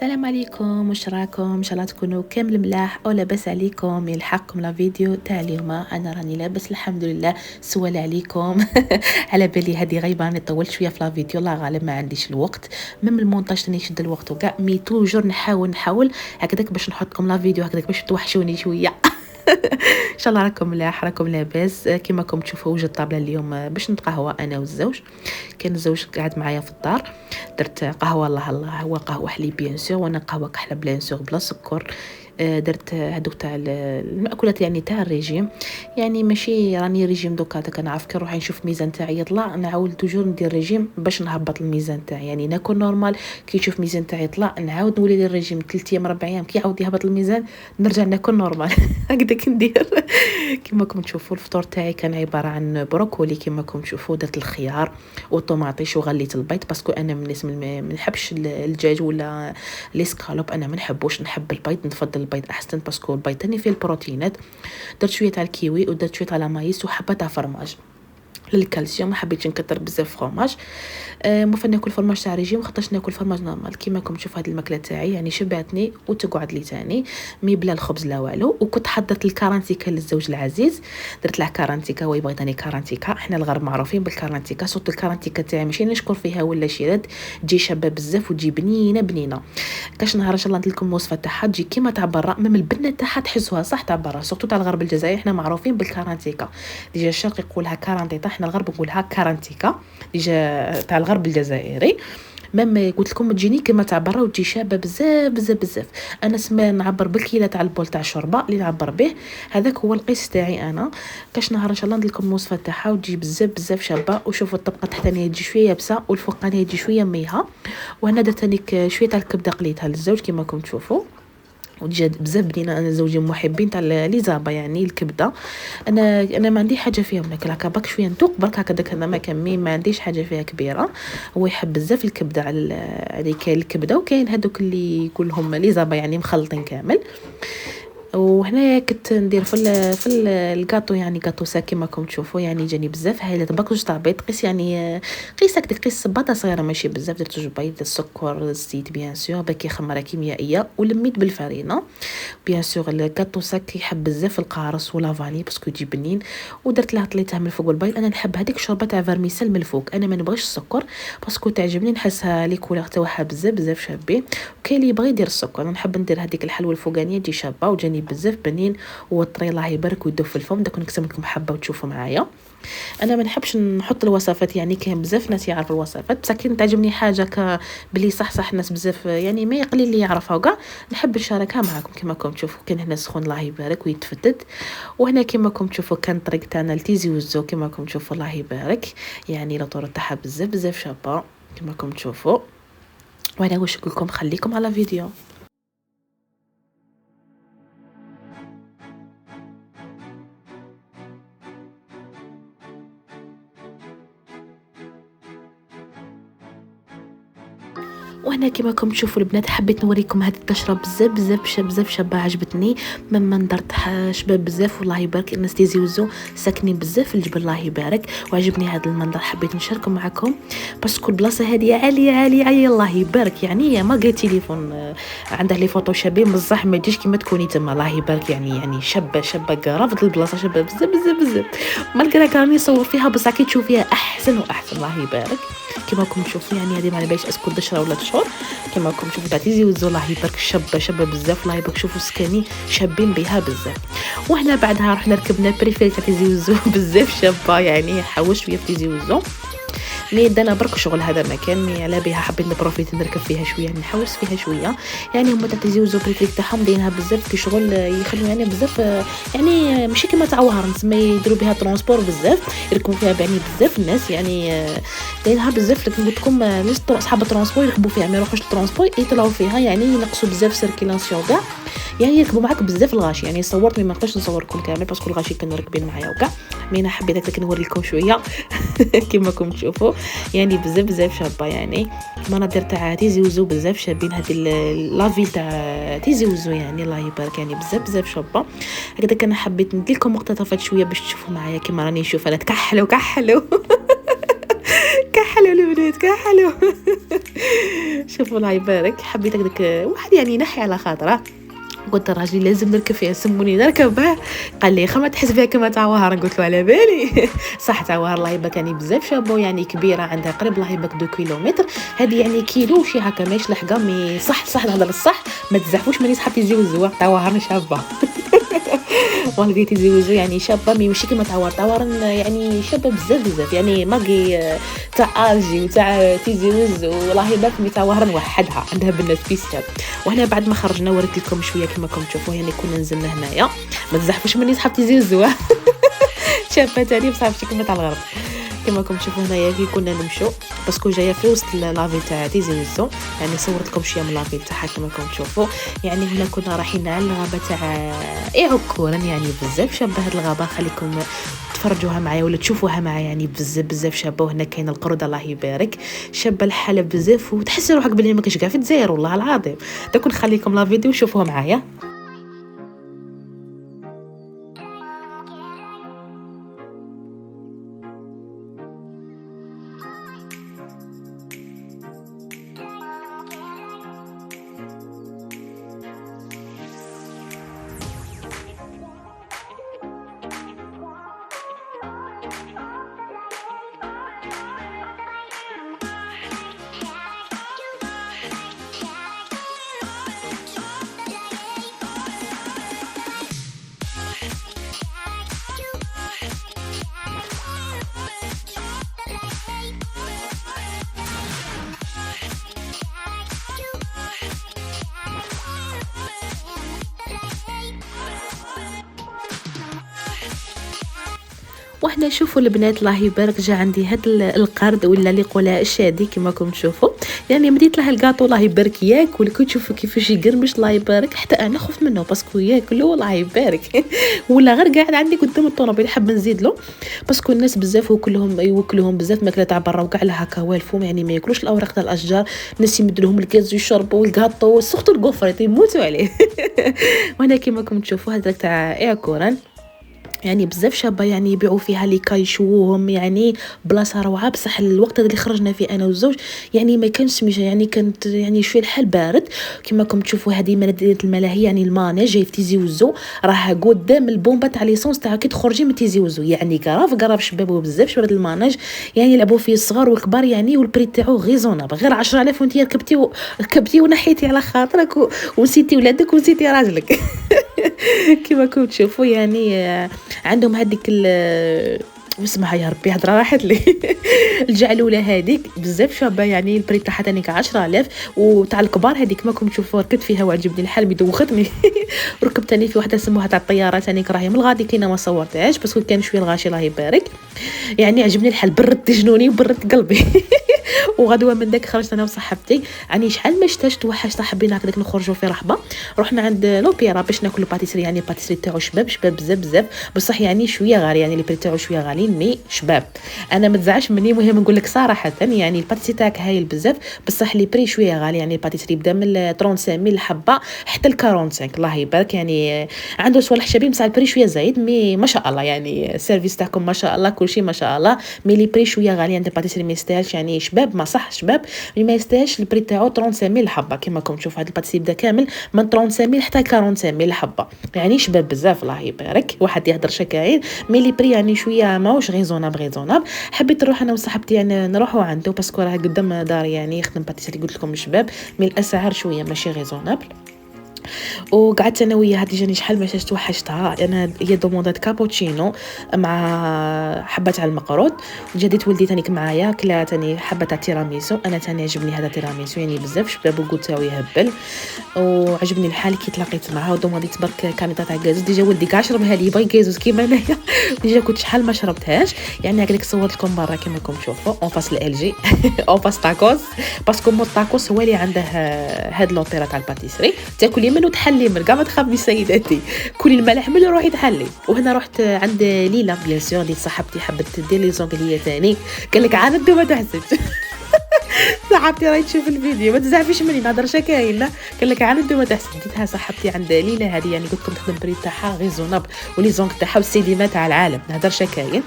السلام عليكم، واش راكم؟ ان شاء الله تكونوا كامل ملاح او لاباس عليكم. يلحقكم لا فيديو تاع اليوم. انا راني لاباس الحمد لله. سوال عليكم على بالي هذه غايبه راني طولت شويه في لا فيديو، الله غالب ما عنديش الوقت من المونتاج تاني يشد الوقت وكاع مي توجور نحاول هكذاك باش نحطكم لا فيديو هكذاك باش توحشوني شويه. ان شاء الله راكم ملاح راكم لاباس. كيما راكم تشوفوا وجد الطابله اليوم باش نتقهوى انا والزوج. كان الزوج قاعد معايا في الدار، درت قهوه الله هو قهوه حليب بيان سور، وانا قهوه كحله بيان سور بلا سكر. درت هذوك تاع المأكولات يعني تاع الريجيم، يعني ماشي راني ريجيم دوكا كنعرف كي نروح نشوف الميزان تاعي يطلع نعاود توجور ندير ريجيم باش نهبط الميزان تاعي، يعني ناكل نورمال كي نشوف الميزان تاعي يطلع نعاود نولي للريجيم 3 ايام 4 ايام كي يعاود يهبط الميزان نرجع ناكل نورمال. هكذا ندير. كما راكم تشوفوا الفطور تاعي كان عباره عن بروكولي، كما راكم تشوفوا درت الخيار والطوماطيش وغليت البيض باسكو انا من الناس ما نحبش الدجاج ولا لي سكالوب، انا ما نحبوش، نحب البيض، نفضل البيض احسن باسكو البيض تاني فيه البروتينات. درت شويه تاع الكيوي ودرت شويه تاع لا مايس وحبه تاع فرماج للكالسيوم، ما حبيتش نكثر بزاف فرماج. موفا ناكل فرماج تاع ريجيم خاطرش ناكل فرماج نورمال. كيما راكم تشوفوا هذه الماكله تاعي يعني شبعتني وتقعد لي تاني مي بلا الخبز لا والو. وكنت حضرت الكارانتيكا للزوج العزيز، درت له كارانتيكا هو يبغي ثاني كارانتيكا، احنا الغرب معروفين بالكارانتيكا، صوت الكارانتيكا تاعي ماشي نشكر فيها ولا شي تجي شابه بزاف وتجي بنينه. كاش نهار ان شاء الله ندير لكم الوصفه تاعها تجي كيما تاع برا، من البنه تاعها تحسوها صح تاع برا، سورتو تاع الغرب الجزائري احنا معروفين بالكارانتيكا. ديجا الشرق يقولها كارانتيتا، احنا الغرب نقولها كارانتيكا ديجا تاع الغرب الجزائري. مام قلت لكم تجيني كما تاع برا وتجي شابه بزاف. انا سما نعبر بالكيله تاع البول تاع الشوربه اللي نعبر به، هذاك هو القيس تاعي انا. كاش نهار ان شاء الله ندير لكم الوصفه تاعها وتجي بزاف شابه. وشوفوا الطبقه التحتانيه تجي شويه يابسه والفوقانيه تجي شويه ميها. وهنا درت هنيك شويه تاع الكبده قليتها للزوج كما راكم تشوفوا وتجي بزاف بنينه. انا زوجي محبين تاع لي زابا يعني الكبده، انا ما عندي حاجه فيهم ناكل هكا برك شويه ندوق برك هكذاك، انا ما كمي ما عنديش حاجه فيها كبيره. هو يحب بزاف الكبده على هذيك الكبده، وكاين هذوك اللي كلهم لي زابا يعني مخلطين كامل. وهنا كنت ندير في الكاطو يعني كاطو ساك كما راكم تشوفوا، يعني جاني بزاف هايله برك جوج تاع بيض قيس يعني قيس هكذاك قيس صباطه صغيره ماشي بزاف، درت جوج بيض السكر الزيت بيان سور باكي خمره كيميائيه ولميت بالفرينه بيان سور. الكاطو ساك يحب بزاف القارص ولا فاني باسكو يجي بنين، ودرت لها طليتها من فوق البيض. انا نحب هذيك الشوربه تاع فيرميسيل من الفوق، انا ما نبغيش السكر باسكو تعجبني نحسها لي كولور تاعها بزاف شابين. وكاين اللي يبغي يدير السكر، انا نحب ندير هذيك الحلوه الفوقانيه تجي شابه وجاني بزاف بنين والطري الله يبارك ويدوب في الفم. داك نقسم لكم حبه وتشوفوا معايا. انا ما نحبش نحط الوصفات، يعني كاين بزاف ناس يعرفوا الوصفات بصح كي تعجبني حاجه بلي صح ناس بزاف يعني ما يقلي اللي يعرفها وكاع نحب نشاركها معكم. كما راكم تشوفوا كاين هنا سخون الله يبارك ويتفتت. وهنا كما راكم تشوفوا كان طريق تاعنا التيزي والزو كما راكم تشوفوا الله يبارك، يعني الطور تاعها بزاف شابه كما راكم تشوفوا. وانا واش نقول لكم خليكم على فيديو. وهنا كما راكم تشوفوا البنات حبيت نوريكم هذه الطشره بزاف شابه عجبتني. مما درت شباب بزاف والله يبارك الناس تيزيوزو ساكنين بزاف في الجبل الله يبارك، وعجبني هذا المنظر حبيت نشاركه معكم باسكو البلاصه هذه عاليه الله يبارك. يعني ما قال تليفون عنده لي فوطو شابين بصح ما تجيش كما تكوني تما الله يبارك، يعني شابه رافض البلاصه شابه بزاف. مالغرا كاني نصور فيها بصح كي تشوفيها احسن الله يبارك. كما راكم تشوفوا يعني هذه ما باليش اسكو دشره ولا دشور. كما راكم تشوفوا تاع تيزي وزو الله يبارك شابه بزاف الله يبارك. شوفوا سكاني شابين بها بزاف. وهنا بعدها رحنا ركبنا بريفير تاع تيزي وزو بزاف شابه، يعني حوشت شويه في تيزي وزو مي دانا برك شغل هذا مكان مي على بها حبيت نبروفيت نركب فيها شويه نحوس فيها شويه. يعني هما تاع تيزي وزو بريفير تاعهم داينها بزاف في شغل يخدموا يعني بزاف، يعني ماشي كما تاع وهران تسمى يديروا بها ترونسبور بزاف يركبوا فيها يعني بزاف الناس، يعني داينها بزاف. لكن قلت لكم ليست اصحاب الترونسبور يركبوا فيها ما يروحوش الترونسبور يطلعوا فيها، يعني ينقصوا بزاف سيركيلاسيون كاع، يعني يركبوا معاك بزاف الغاشي. يعني صورت ما نقدرش نصوركم كامل باسكو الغاشي كانوا راكبين معايا وكاع، مي انا حبيت هكا نوري لكم شويه. كما راكم تشوفوا يعني بزاف شابه، يعني مناظر تاع تيزي وزو بزاف شابين. هذه لافيل تاع تيزي وزو يعني الله يبارك يعني بزاف شابه. هكذا انا حبيت ندير لكم مقتطفات شويه باش تشوفوا معايا كما راني نشوف انا تكحلوا حلو البنات كاع حلو. شوفوا الله يبارك، حبيت هكذاك واحد يعني ينحي على خاطره. قلت راجلي لازم نركب فيها، سموني نركبها. قال لي خما تحس فيها كما تاع وهر. قلت له على بالي. صح تاع وهر الله يبارك يعني بزاف شابه، يعني كبيره عندها قريب الله يبارك 2 كيلومتر. هذه يعني كيلو وشي هكا ماهيش لحقه، مي صح نهضر الصح، ما تزعفوش ماني صحابتي يزوجوا تاع وهر شابه. والله لقيت يزوجوا يعني شابه، مي ماشي كما تعور يعني شابه بزاف يعني ماكي تاع اجي وتاع تيزوج والله يبارك. مي تاع وهر نوحدها عندها بنات سبيسيال. وهنا بعد ما خرجنا وريت لكم شويه كما راكم تشوفوا، يعني كنا نزلنا هنايا، ما تزحفوش مني صحابتي يزوجوا. شابه تاني بصاحبتي كما تاع الغرب. كما راكم تشوفوا هنايا كي كنا نمشوا باسكو جايه في وسط لافي تاع تيزيزو، يعني صورت لكم شويه من لافي تاعها كما راكم تشوفوا. يعني هنا كنا رايحين على الغابه تاع عكورن، يعني بزاف شابه هاد الغابه، خليكم تفرجوها معايا ولا تشوفوها معايا، يعني بزاف شابه. وهنا كاين القرود الله يبارك، شابه الحاله بزاف، وتحسي روحك بلي ما كاينش كاع في الجزائر والله العظيم. دوك نخليكم لا فيديو شوفوها معايا. وحنا شوفوا البنات الله يبارك، جا عندي هاد القرد ولا اللي يقولها الشادي كما راكم تشوفوا. يعني مديت له الكاطو الله يبارك ياكل، كي تشوفوا كيفاش يقرمش الله يبارك، حتى انا خفت منه باسكو ياكلوا الله يبارك. ولا غير قاعد عندي قدام الطوموبيل، حاب نزيد له باسكو الناس بزاف وكلهم بزاف ماكله تاع برا وكاع لها هكا والفهم، يعني ما ياكلوش الاوراق تاع الاشجار. الناس يمد لهم الكاز ويشربوا الكاطو سختو الكفريت يموتوا عليه. وانا كما راكم تشوفوا هذاك تاع ايكوران يعني بزاف شابه، يعني يبيعوا فيها لي كايشوهم، يعني بلاصه روعه. بصح الوقت اللي خرجنا فيه انا والزوج يعني ما كانش مش يعني كانت يعني شويه الحال بارد. كما راكم تشوفوا هذه مدينه الملاهي، يعني المانيج جاي في تيزي وزو، راه قدام البومبه تاع ليسونس تاع كي تخرجي من تيزي وزو، يعني كراف شباب وبزاف شباب المانيج، يعني يلعبوا فيه الصغار والكبار، يعني والبري تاعو غيزونابل، غير 10,000 وانت ركبتي ونحيتي على خاطرك ونسيتي ولادك ونسيتي راجلك. كما راكم تشوفوا يعني عندهم هذيك واسمها يا ربي هضره راحت لي. الجعلوله هذيك بزاف شابه، يعني البري تاعها تاني 10,000. وتاع الكبار هذيك ما كنت نشوفها ركبت فيها وعجبني الحال مدوختني. ركبت تاني في واحده سموها تاع الطياره تاني راهي من الغادي كاينه ما صورتهاش باسكو كان شويه الغاشي الله يبارك، يعني عجبني الحال برد جنوني وبرد قلبي. وغدوه من داك خرجت انا وصاحبتي، يعني شحال ما شتاش توحشت، حبينا هكذاك نخرجوا في رحبه. رحنا عند لوبيرا باش ناكلوا باتيسري، يعني باتيسري تاعو شباب بزاف بصح يعني شويه غالي، يعني لي بري تاعو شويه غاليين مي شباب. انا ما تزعلش مني، مهم نقول لك صراحه يعني الباتيسري تاعك هايل بزاف بصح لي بري شويه غالي، يعني الباتيسري يبدا من 35 ميل الحبه حتى ل 45 الله يبارك. يعني عنده صوالح شابين بصح البري شويه زايد مي ما شاء الله، يعني السيرفيس تاعكم ما شاء الله كلشي ما شاء الله، مي لي بري شويه غالي عند الباتيسري ما يستاهلش، يعني شباب ما صح شباب ما يستاهلش البري تاعو 35 ميل الحبه. كما راكم تشوفوا هذا الباتيسري يبدا كامل من 35 ميل حتى 45 ميل الحبه، يعني شباب بزاف الله يبارك. واحد يهدر شكاين مي لي بري يعني شويه ماهوش غيزونابل. حبيت نروح انا وصاحبتي يعني نروحوا عنده باسكو راه قدام داري، يعني يخدم باتيسري قلت لكم شباب مي الاسعار شويه ماشي غيزونابل. وقعدت انا وياها جاني شحال ما توحشتها. انا هي دوموندات كابوتشينو مع حبه تاع المقروط، جديت ولدي تانيك معايا كلا تاني حبه تاع تيراميسو. انا تاني عجبني هذا تيراميسو يعني بزاف شباب وقلت تاعو يهبل، وعجبني الحال كي تلاقيت معها. ودومونديت برك كانت تاع غازوز، ديجا ولدي كاع شربها لي باي غازوز كيما انايا. ديجا كنت شحال ما شربتهاش، يعني هكذاك صورت لكم برا كما راكم تشوفوا اون فاس ال جي اون فاس تاكوس، باسكو مو تاكوس هو اللي عنده هاد لوبيرا تاع الباتيسري، تاكلي منه تحلي من كاع ما تخافي سيداتي، كلي الملح منه روحي تحلي. وهنا رحت عند ليلى بيان سور اللي صاحبتي حبت دير لي زونغليه ثاني، قال لك عاد ما تحسبش. صاحبتي راهي تشوف الفيديو، ما تزعفيش مني نهضرش كاين لا. قال لك عاد انتم تحسن جيتها صاحبتي عند ليلى هذه، يعني قلت لكم تخدم بري تاعها ريزونابل ولي زونغ تاعها والسيليمه تاع العالم، نهضرش كاين.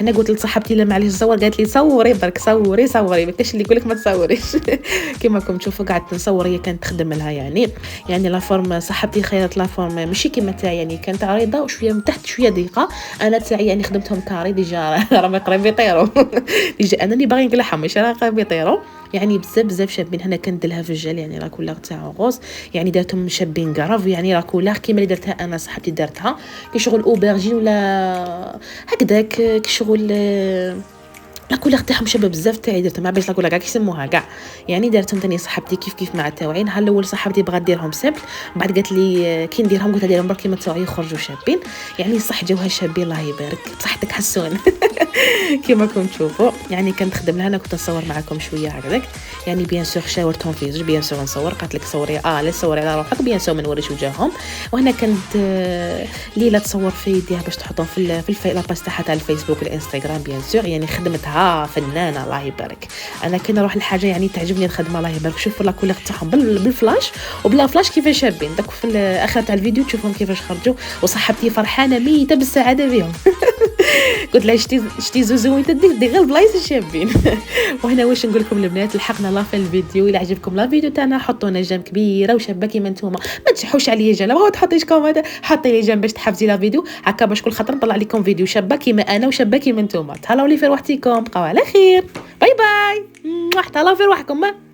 انا قلت لصاحبتي لا معليش نصور، قالت لي صوري برك صوري صوري، ما كاينش اللي يقول لك ما تصوريش. كيما راكم تشوفوا قعدت نصور، هي كانت تخدم لها يعني لا فورم صاحبتي خيرت لا فورم ماشي كيما تاعي، يعني كانت عريضه وشويه من تحت شويه ضيقه. انا تاعي يعني خدمتهم كاري ديجا راهم قريب يطيروا. ديجا انا اللي باغي نقلعهم ماشي راه قريب يطيروا، يعني بزاف شابين. هنا كندير لها في الجل يعني لا كولور تاعو غوز، يعني دارتهم شابين كراف، يعني لا كولور كيما اللي درتها انا صاحبتي دارتها كي شغل اوبرجين ولا هكذاك كي شغل لا كولور تاعهم شباب بزاف تاعي درتهم ما باش لا كولور كاع كيسموها كاع، يعني دارتهم ثاني صاحبتي كيف مع التاوعين. نهار الاول صاحبتي بغات ديرهم سامبل، من بعد قالت لي كي نديرهم قلت لها ديرهم برك كيما التاوعي يخرجوا شابين، يعني صح جوها شابين الله يبارك صحتك حسون. كيما راكم تشوفوا يعني كنت نخدم لها، انا كنت نصور معكم شويه هكذاك، يعني بيان سور شاورتهم في زوج، بيان سور نصور، قالت لك صوري لا صوري على روحك، بيان سور ما نوريش وجههم. وهنا كنت ليلى تصور في يديها باش تحطهم في لاباس تاعها تاع الفيسبوك والانستغرام بيان سور، يعني خدمتها فنانه الله يبارك. انا كي نروح لحاجه يعني تعجبني الخدمه الله يبارك. شوفوا لا كولور تاعهم بالفلاش وبلا فلاش كيفاش شابين، داك في الاخر تاع الفيديو تشوفهم كيفاش خرجوا، وصاحبتي فرحانه ميته بالسعاده بهم. قلت لها شتي زوزو وانت دير غير بلايص شابين. وهنا واش نقول لكم البنات، لحقنا لا في الفيديو. الى عجبكم لا فيديو تاعنا حطوا لنا جيم كبيره وشابه كيما نتوما، ما تشحوش عليا جا ما تحطيش كومنت، حطي لي جيم باش تحفزي لا فيديو هكا، باش كل خطره نطلع لكم فيديو شابه كيما انا وشابه كيما نتوما. تهلاو لي في روحتكم، بقاو على خير، باي باي، حتى لا في روحكم.